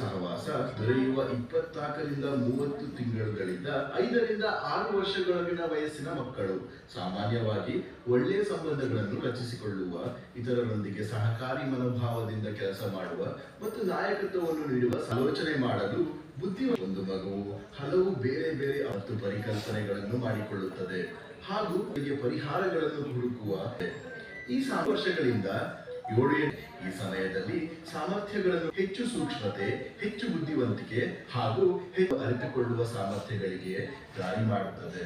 ಸಹವಾಸ ದೊರೆಯುವ 24ರಿಂದ 30 ತಿಂಗಳುಗಳಿಂದ 5ರಿಂದ 6 ವರ್ಷಗಳೊಳಗಿನ ವಯಸ್ಸಿನ ಮಕ್ಕಳು ಸಾಮಾನ್ಯವಾಗಿ ಒಳ್ಳೆಯ ಸಂಬಂಧಗಳನ್ನು ರಚಿಸಿಕೊಳ್ಳುವ, ಇತರರೊಂದಿಗೆ ಸಹಕಾರಿ ಮನೋಭಾವದಿಂದ ಕೆಲಸ ಮಾಡುವ ಮತ್ತು ನಾಯಕತ್ವವನ್ನು ನೀಡುವ ಆಲೋಚನೆ ಮಾಡಲು ಒಂದು ಮಗುವು ಹಲವು ಬೇರೆ ಬೇರೆ ಮತ್ತು ಪರಿಕಲ್ಪನೆಗಳನ್ನು ಮಾಡಿಕೊಳ್ಳುತ್ತದೆ ಹಾಗೂ ಪರಿಹಾರಗಳನ್ನು ಹುಡುಕುವ ಈ ವರ್ಷಗಳಿಂದ 7 ಈ ಸಮಯದಲ್ಲಿ ಸಾಮರ್ಥ್ಯಗಳನ್ನು ಹೆಚ್ಚು ಸೂಕ್ಷ್ಮತೆ, ಹೆಚ್ಚು ಬುದ್ಧಿವಂತಿಕೆ ಹಾಗೂ ಹೆಚ್ಚು ಅರಿತುಕೊಳ್ಳುವ ಸಾಮರ್ಥ್ಯಗಳಿಗೆ ದಾರಿ ಮಾಡುತ್ತದೆ.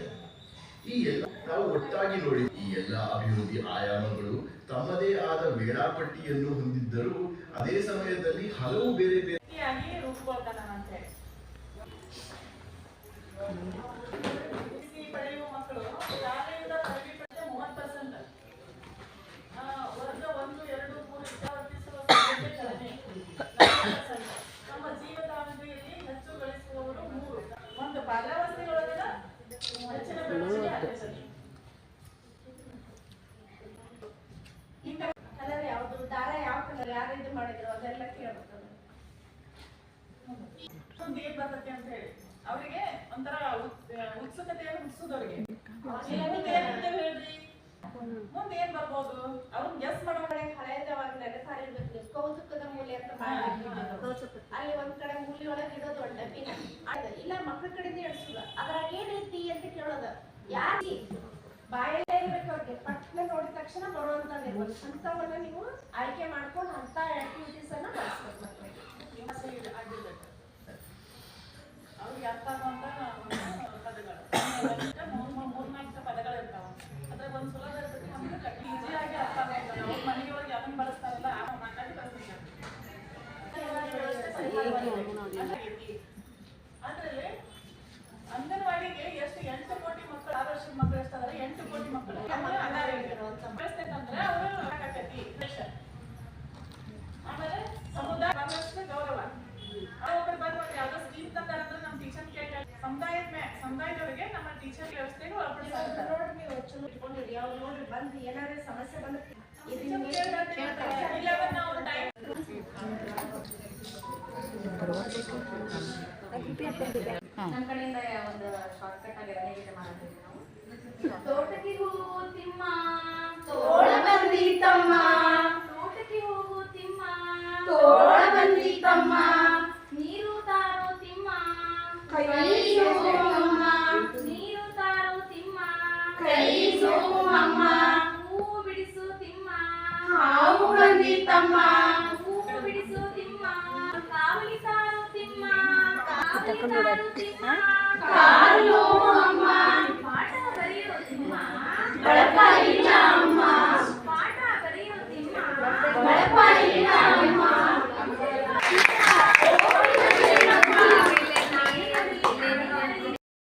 ಈ ಎಲ್ಲ ನಾವು ಒಟ್ಟಾಗಿ ನೋಡಿ ಈ ಎಲ್ಲ ಅಭಿವೃದ್ಧಿ ಆಯಾಮಗಳು ತಮ್ಮದೇ ಆದ ವೇಳಾಪಟ್ಟಿಯನ್ನು ಹೊಂದಿದ್ದರೂ ಅದೇ ಸಮಯದಲ್ಲಿ ಹಲವು ಬೇರೆ ಬೇರೆ ಅವರಿಗೆ ಒಂಥರ ಉತ್ಸುಕತೆಯನ್ನು ಹುಟ್ಟಿಸೋದವ್ರಿಗೆ ಮುಂದೆ ಏನ್ ಬರ್ಬೋದು ಅವ್ರು ಗೆಸ್ ಮಾಡೋ ಕಡೆ ಹಳೆಯದವಾಗಿ ನೆನಪಾರಿರ್ಬೇಕು. ಕೌತುಕದ ಮೂಲೆ ಅಂತ ಅಲ್ಲಿ ಒಂದ್ ಕಡೆ ಮೂಲಿ ಒಳಗೆ ಇಡೋದು ಒಂದ್ ಡಬ್ಬಿನ ಇಲ್ಲ ಮಕ್ಕಳ ಕಡೆಯಿಂದ ಇಡ್ಸೋದ ಅದ್ರಾಗ ಏನೈತಿ ಅಂತ ಕೇಳೋದ ಯಾಕೆ ಬಾಯಲ್ಲೇ ಇರ್ಬೇಕು. ಅವ್ರಿಗೆ ಪಟ್ನ ನೋಡಿದ ತಕ್ಷಣ ಬರುವಂತದ್ದು ಅಂತವನ್ನ ನೀವು ಆಯ್ಕೆ ಮಾಡ್ಕೊಂಡು ಅಂತ ಆಕ್ಟಿವಿಟೀಸ್ ಅನ್ನ ಬಳಸ್ಬೇಕು ಮಕ್ಕಳಿಗೆ. ಅವ್ರಿಗೆ ಅರ್ಥ ಆಗುವಂತ ಪದಗಳು ಮೂರ್ನಾಲ್ಕು ಪದಗಳು ಇರ್ತಾವ. ಅದ್ರಾಗ ಒಂದ್ ಸುಲಭ ಇರ್ತದೆ, ನಮ್ಗೆ ಈಸಿಯಾಗಿ ಅರ್ಥ ಆಗ್ತದೆ. ಅವ್ರ ಮನೆಯೊಳಗೆ ಯಾವನ್ ಬಳಸ್ತಾರಲ್ಲ ಆ ಮಾತಾಡಿ ಕಳಿಸ್ತಾರೆ. ಅದ್ರಲ್ಲಿ ಅಂಗನವಾಡಿಗೆ ಎಷ್ಟು 8 ಕೋಟಿ ಮಕ್ಕಳು 6 ವರ್ಷದ ಮಕ್ಕಳು ಎಷ್ಟಾದ್ರೆ 8 ಕೋಟಿ ಮಕ್ಕಳು ಅಂದ್ರೆ ಅವರು ಆಮೇಲೆ ಸಮುದಾಯ ಗೌರವ ಒಬ್ಬರು ಬಂದ್ಬಿಟ್ಟು ಯಾವ್ದೋ ಸ್ಕೀಮ್ ತಂದಾರಂದ್ರೆ ನಮ್ಮ ಟೀಚರ್ ಕೇಳ್ತಾರೆ ಸಮುದಾಯದವರಿಗೆ ನಮ್ಮ ಟೀಚರ್ ವ್ಯವಸ್ಥೆಗೂ ನೋಡ್ರಿ ನೀವು ಚಲೋ ಇಟ್ಕೊಂಡಿರಿ. ಅವ್ರು ನೋಡ್ರಿ ಬಂದು ಏನಾದ್ರು ಸಮಸ್ಯೆ ಬಂದ್ರೆ ನಮ್ಮ ಕಡೆಯಿಂದ ಒಂದು ಶಾರ್ಟ್ಕಟ್ ಆಗಿ ಹೇಗೆ ಮಾಡ್ತೀವಿ ನಾವು. ತೋಟಕ್ಕೆ ಹೋಗು ತಿಮ್ಮ ತೋಳ ಬಂದೀತಮ್ಮ, ತೋಟಕ್ಕೆ ಹೋಗು ತಿಮ್ಮ ತೋಳ ಬಂದೀತಮ್ಮ, ನೀರು ತಾರೋ ತಿಮ್ಮ ಕೈ ಸೋಮಮ್ಮ, ನೀರು ತಾರೋ ತಿಮ್ಮ ಕೈ ಸೋಮಮ್ಮ, ಹೂವು ಬಿಡಿಸು ತಿಮ್ಮ ಹಾವು ಬಂದೀತಮ್ಮ, ಹೂವು ಬಿಡಿಸು ತಿಮ್ಮ, ಕಾವಲಿ ತಾರೋ ತಿಮ್ಮ ಕಾವಲಿ ತಾರೋ ತಿಮ್ಮ, ಕಾಲು ಅಮ್ಮ, ಪಾಠ ಬರೆಯೋ ತಿಮ್ಮ ಬಳಕ ಇಲ್ಲ ಅಮ್ಮ.